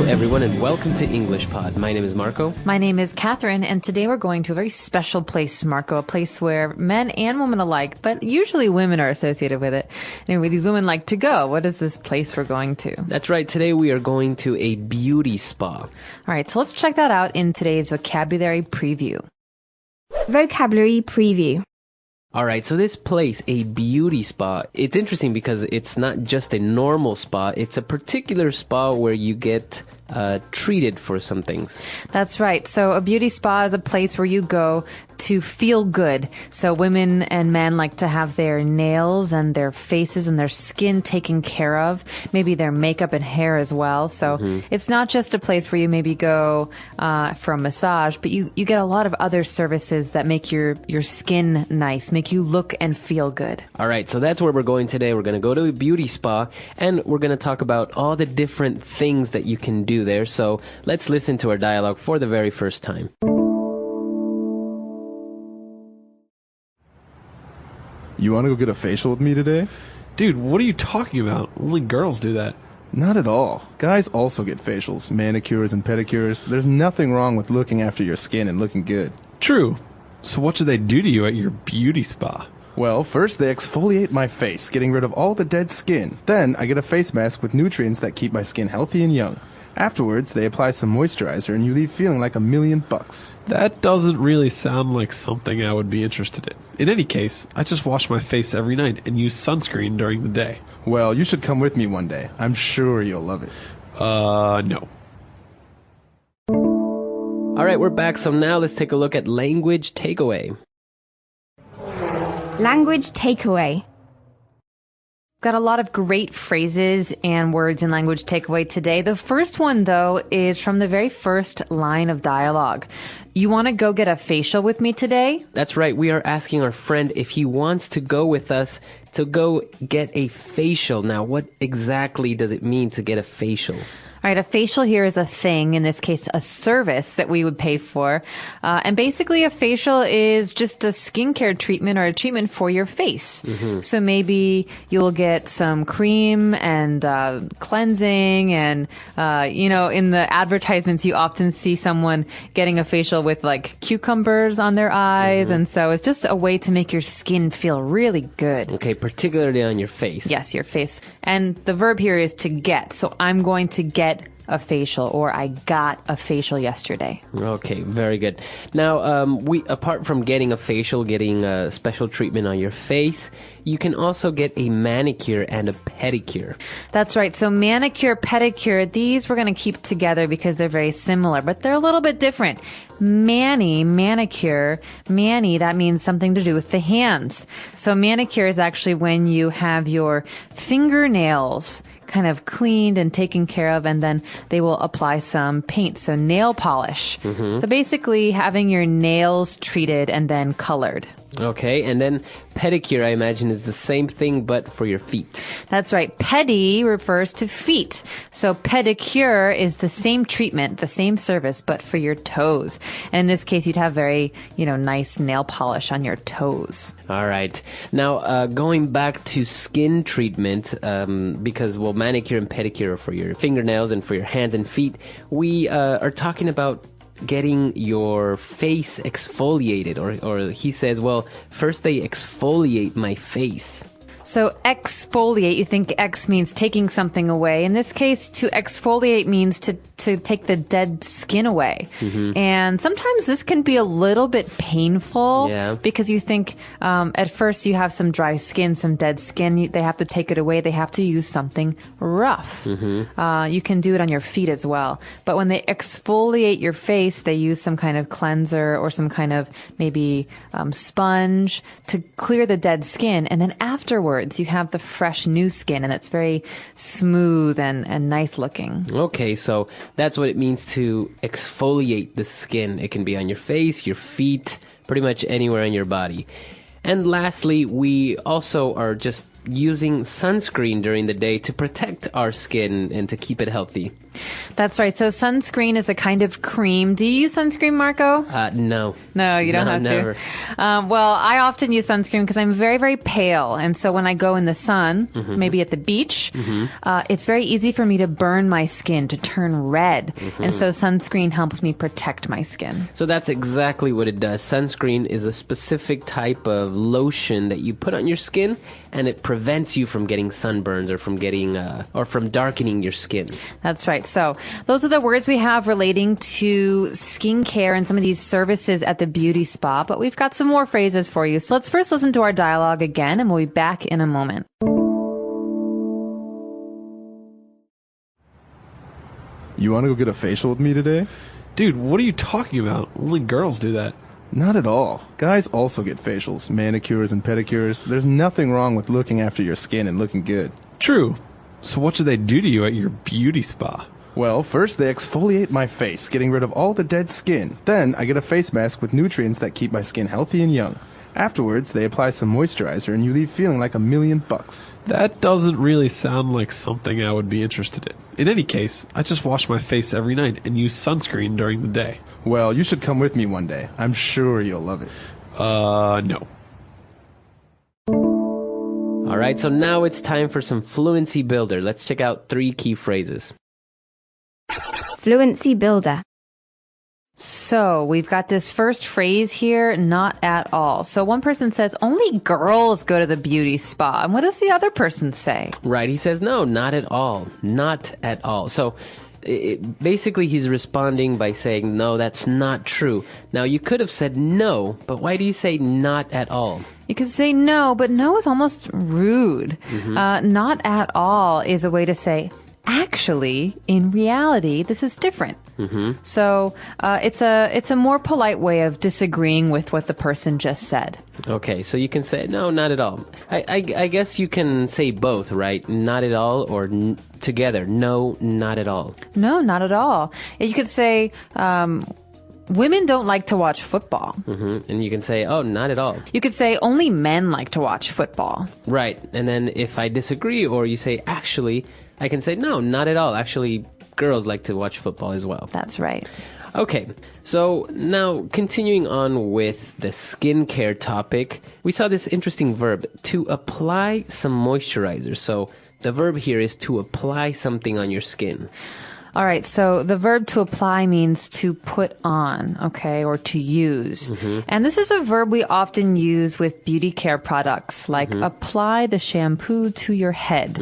everyone, and welcome to English Pod. My name is Marco. My name is Catherine, and today we're going to a very special place, Marco, a place where men and women alike, but usually women are associated with it. Anyway, these women like to go. What is this place we're going to? That's right. Today we are going to a beauty spa. All right, so let's check that out in today's vocabulary preview. Vocabulary preview. All right, so this place, a beauty spa, it's interesting because it's not just a normal spa. It's a particular spa where you get treated for some things. That's right. So a beauty spa is a place where you go to feel good. So women and men like to have their nails and their faces and their skin taken care of, maybe their makeup and hair as well. So it's not just a place where you maybe go for a massage, but you get a lot of other services that make your skin nice, make you look and feel good. All right, so that's where we're going today. We're going to go to a beauty spa, and we're going to talk about all the different things that you can do there. So let's listen to our dialogue for the very first time. You want to go get a facial with me today? Dude, what are you talking about? Only girls do that. Not at all. Guys also get facials, manicures, and pedicures. There's nothing wrong with looking after your skin and looking good. True. So what should they do to you at your beauty spa? Well, first they exfoliate my face, getting rid of all the dead skin. Then I get a face mask with nutrients that keep my skin healthy and young. Afterwards, they apply some moisturizer and you leave feeling like $1,000,000. That doesn't really sound like something I would be interested in. In any case, I just wash my face every night and use sunscreen during the day. Well, you should come with me one day. I'm sure you'll love it. No. All right, we're back. So now let's take a look at language takeaway. Language takeaway. Got a lot of great phrases and words in language takeaway today. The first one, though, is from the very first line of dialogue. You want to go get a facial with me today? That's right. We are asking our friend if he wants to go with us to go get a facial. Now, what exactly does it mean to get a facial? All right, a facial here is a thing, in this case, a service that we would pay for. And basically, a facial is just a skincare treatment or a treatment for your face. So maybe you'll get some cream and cleansing and, in the advertisements, you often see someone getting a facial with like cucumbers on their eyes. And so it's just a way to make your skin feel really good. Okay, particularly on your face. Yes, your face. And the verb here is to get. So I'm going to get a facial, or I got a facial yesterday. Okay, very good. Now, we apart from getting a facial, getting a special treatment on your face, you can also get a manicure and a pedicure. That's right. So manicure, pedicure, these we're going to keep together because they're very similar, but they're a little bit different. Manicure, that means something to do with the hands. So manicure is actually when you have your fingernails kind of cleaned and taken care of, and then they will apply some paint, so nail polish. So basically having your nails treated and then colored. Okay, and then pedicure, I imagine, is the same thing, but for your feet. That's right. Pedi refers to feet. So pedicure is the same treatment, the same service, but for your toes. And in this case, you'd have very, nice nail polish on your toes. All right. Now, going back to skin treatment, because, manicure and pedicure are for your fingernails and for your hands and feet, we are talking about getting your face exfoliated, or he says, well, first they exfoliate my face. So exfoliate, you think X means taking something away. In this case, to exfoliate means to take the dead skin away. And sometimes this can be a little bit painful because you think at first you have some dry skin, some dead skin. They have to take it away. They have to use something rough. You can do it on your feet as well. But when they exfoliate your face, they use some kind of cleanser or some kind of maybe sponge to clear the dead skin. And then afterwards, you have the fresh new skin, and it's very smooth and nice looking. Okay, so that's what it means to exfoliate the skin. It can be on your face, your feet, pretty much anywhere on your body. And lastly, we also are just using sunscreen during the day to protect our skin and to keep it healthy. That's right. So sunscreen is a kind of cream. Do you use sunscreen, Marco? No. No, you don't No, have never. to. Well, I often use sunscreen because I'm very, very pale. And so when I go in the sun, maybe at the beach, it's very easy for me to burn my skin, to turn red. And so sunscreen helps me protect my skin. So that's exactly what it does. Sunscreen is a specific type of lotion that you put on your skin, and it prevents you from getting sunburns or from getting or from darkening your skin. That's right. So those are the words we have relating to skincare and some of these services at the beauty spa. But we've got some more phrases for you. So let's first listen to our dialogue again, and we'll be back in a moment. You want to go get a facial with me today? Dude, what are you talking about? Only girls do that. Not at all. Guys also get facials, manicures, and pedicures. There's nothing wrong with looking after your skin and looking good. True. So what should they do to you at your beauty spa? Well, first they exfoliate my face, getting rid of all the dead skin. Then I get a face mask with nutrients that keep my skin healthy and young. Afterwards, they apply some moisturizer and you leave feeling like $1,000,000. That doesn't really sound like something I would be interested in. In any case, I just wash my face every night and use sunscreen during the day. Well, you should come with me one day. I'm sure you'll love it. No. All right, so now it's time for some Fluency Builder. Let's check out 3 key phrases. Fluency Builder. So we've got this first phrase here, not at all. So one person says, only girls go to the beauty spa. And what does the other person say? Right, he says, no, not at all. Not at all. So basically he's responding by saying, no, that's not true. Now, you could have said no, but why do you say not at all? You could say no, but no is almost rude. Not at all is a way to say, actually, in reality, this is different. So it's a more polite way of disagreeing with what the person just said. Okay, so you can say, no, not at all. I guess you can say both, right? Not at all or together. No, not at all. No, not at all. You could say, women don't like to watch football. And you can say, oh, not at all. You could say, only men like to watch football. Right, and then if I disagree or you say, actually, I can say, no, not at all. Actually, girls like to watch football as well. That's right. Okay, so now continuing on with the skincare topic, we saw this interesting verb, to apply some moisturizer. So the verb here is to apply something on your skin. All right, so the verb to apply means to put on, okay, or to use. And this is a verb we often use with beauty care products, like apply the shampoo to your head,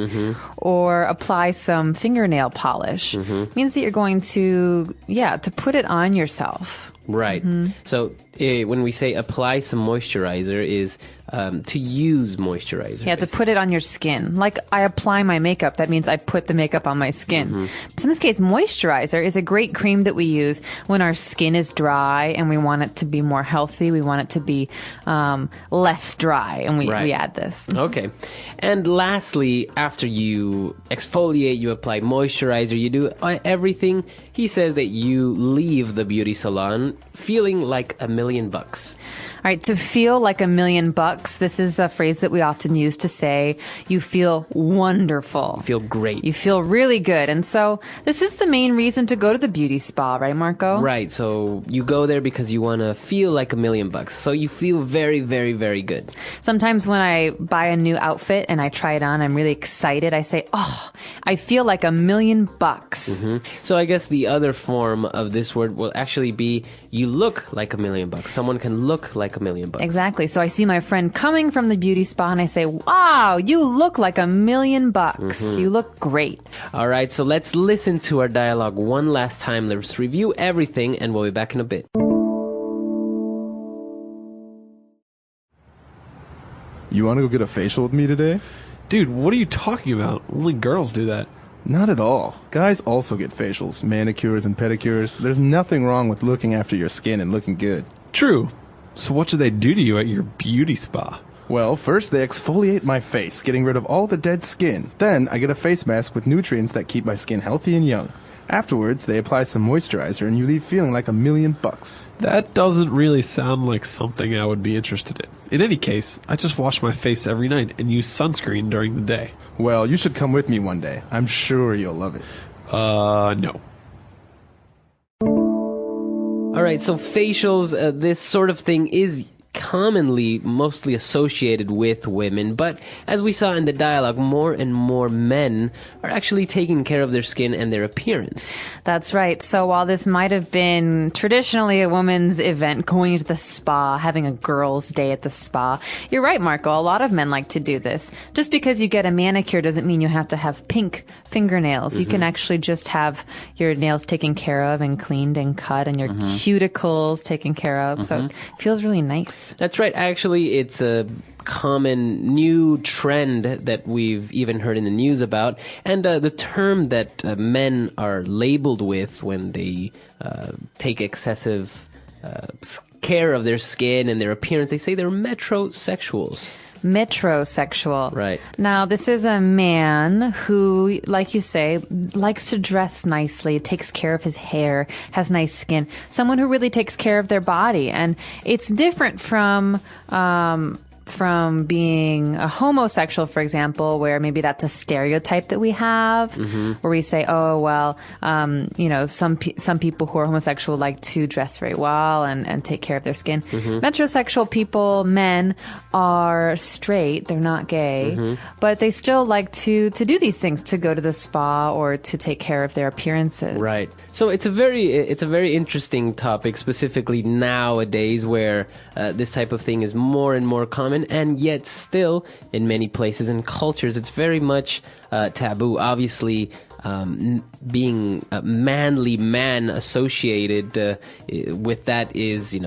or apply some fingernail polish. Means that you're going to, to put it on yourself. Right. So when we say apply some moisturizer is to use moisturizer. Yeah, to put it on your skin. Like I apply my makeup, that means I put the makeup on my skin. So in this case, moisturizer is a great cream that we use when our skin is dry and we want it to be more healthy. We want it to be less dry, and we add this. Okay. And lastly, after you exfoliate, you apply moisturizer, you do everything, he says that you leave the beauty salon feeling like $1,000,000. All right, to feel like $1,000,000, this is a phrase that we often use to say you feel wonderful. You feel great. You feel really good. And so this is the main reason to go to the beauty spa, right, Marco? Right. So you go there because you want to feel like $1,000,000. So you feel very, very, very good. Sometimes when I buy a new outfit and I try it on, I'm really excited. I say, oh, I feel like $1,000,000. So I guess the other form of this word will actually be you look like $1,000,000. Someone can look like $1,000,000. Exactly. So I see my friend coming from the beauty spa and I say, wow, you look like $1,000,000. You look great. All right, so let's listen to our dialogue one last time. Let's review everything and we'll be back in a bit. You want to go get a facial with me today? Dude, what are you talking about? Only girls do that. Not at all. Guys also get facials, manicures, and pedicures. There's nothing wrong with looking after your skin and looking good. True. So what should they do to you at your beauty spa? Well, first they exfoliate my face, getting rid of all the dead skin. Then I get a face mask with nutrients that keep my skin healthy and young. Afterwards, they apply some moisturizer and you leave feeling like $1,000,000. That doesn't really sound like something I would be interested in. In any case, I just wash my face every night and use sunscreen during the day. Well, you should come with me one day. I'm sure you'll love it. No. All right, so facials, this sort of thing is commonly mostly associated with women, but as we saw in the dialogue, more and more men are actually taking care of their skin and their appearance. That's right. So while this might have been traditionally a woman's event, going to the spa, having a girls' day at the spa, you're right, Marco. A lot of men like to do this. Just because you get a manicure doesn't mean you have to have pink fingernails. You can actually just have your nails taken care of and cleaned and cut and your cuticles taken care of. So it feels really nice. That's right. Actually, it's a common new trend that we've even heard in the news about. And the term that men are labeled with when they take excessive care of their skin and their appearance, they say they're metrosexuals. Metrosexual. Right. Now, this is a man who, like you say, likes to dress nicely, takes care of his hair, has nice skin. Someone who really takes care of their body. And it's different from being a homosexual, for example, where maybe that's a stereotype that we have, where we say, oh, well, some people who are homosexual like to dress very well and take care of their skin. Metrosexual people, men, are straight. They're not gay, but they still like to do these things, to go to the spa or to take care of their appearances. Right. So it's a very interesting topic, specifically nowadays, where this type of thing is more and more common, and yet still in many places and cultures it's very much taboo. Obviously, being a manly man associated with that is, you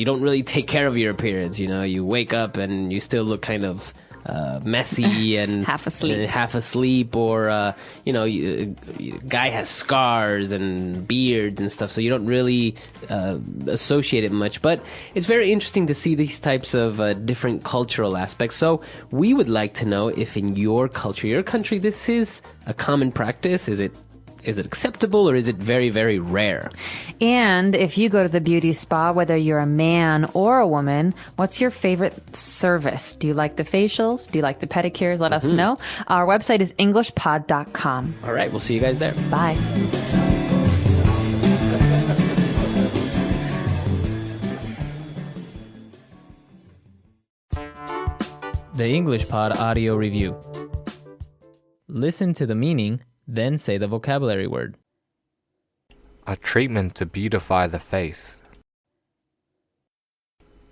don't really take care of your appearance. You wake up and you still look kind of messy and half asleep, or guy has scars and beards and stuff, so you don't really associate it much. But it's very interesting to see these types of different cultural aspects. So we would like to know if in your culture, your country, this is a common practice. Is it acceptable, or is it very, very rare? And if you go to the beauty spa, whether you're a man or a woman, what's your favorite service? Do you like the facials? Do you like the pedicures? Let us know. Our website is englishpod.com. All right, we'll see you guys there. Bye. The English Pod Audio Review. Listen to the meaning, then say the vocabulary word. A treatment to beautify the face.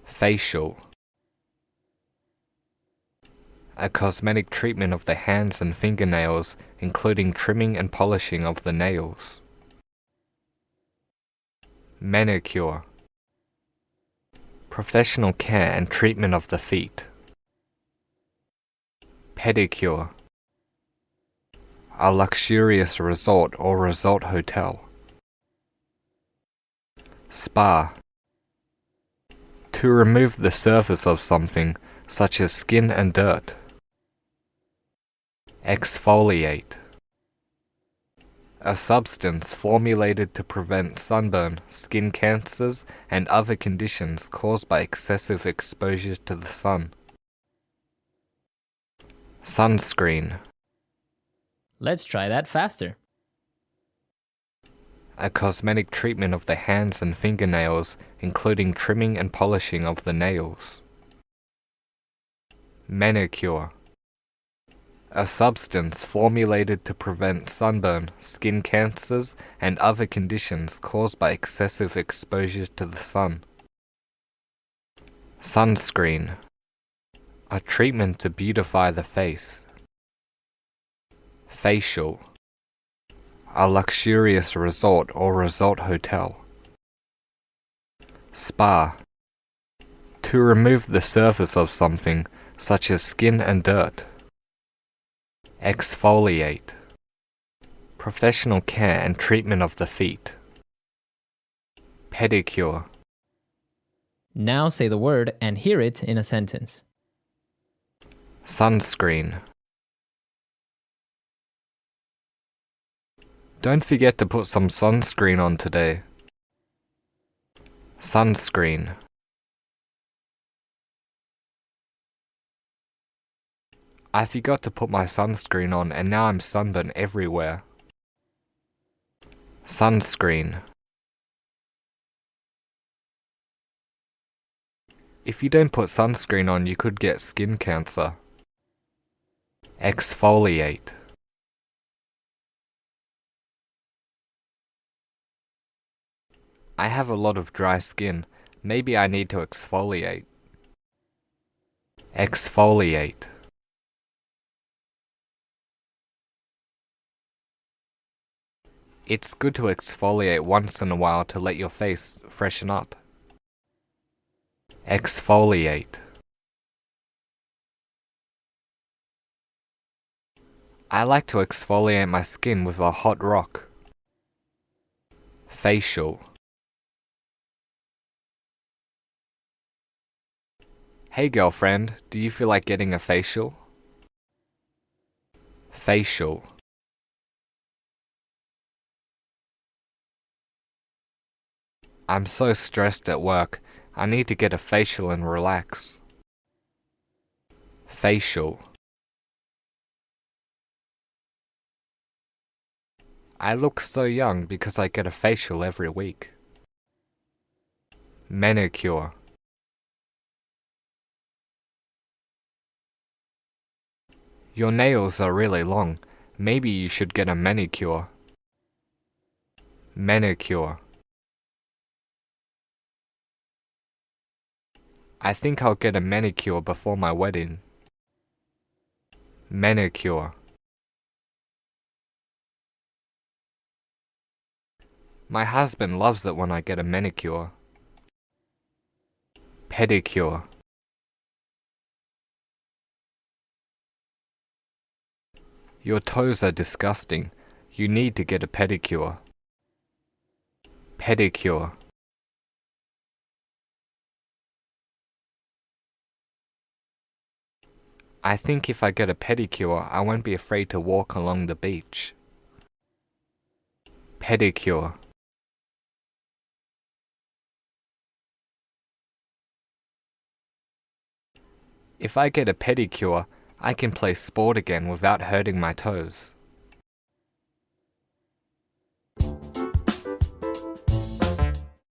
Facial. A cosmetic treatment of the hands and fingernails, including trimming and polishing of the nails. Manicure. Professional care and treatment of the feet. Pedicure. A luxurious resort or resort hotel. Spa. To remove the surface of something, such as skin and dirt. Exfoliate. A substance formulated to prevent sunburn, skin cancers, and other conditions caused by excessive exposure to the sun. Sunscreen. Let's try that faster. A cosmetic treatment of the hands and fingernails, including trimming and polishing of the nails. Manicure. A substance formulated to prevent sunburn, skin cancers, and other conditions caused by excessive exposure to the sun. Sunscreen. A treatment to beautify the face. Facial. A luxurious resort or resort hotel. Spa. To remove the surface of something, such as skin and dirt. Exfoliate. Professional care and treatment of the feet. Pedicure. Now say the word and hear it in a sentence. Sunscreen. Don't forget to put some sunscreen on today. Sunscreen. I forgot to put my sunscreen on and now I'm sunburned everywhere. Sunscreen. If you don't put sunscreen on, you could get skin cancer. Exfoliate. I have a lot of dry skin. Maybe I need to exfoliate. Exfoliate. It's good to exfoliate once in a while to let your face freshen up. Exfoliate. I like to exfoliate my skin with a hot rock. Facial. Hey girlfriend, do you feel like getting a facial? Facial. I'm so stressed at work. I need to get a facial and relax. Facial. I look so young because I get a facial every week. Manicure. Your nails are really long. Maybe you should get a manicure. Manicure. I think I'll get a manicure before my wedding. Manicure. My husband loves it when I get a manicure. Pedicure. Your toes are disgusting. You need to get a pedicure. Pedicure. I think if I get a pedicure, I won't be afraid to walk along the beach. Pedicure. If I get a pedicure, I can play sport again without hurting my toes.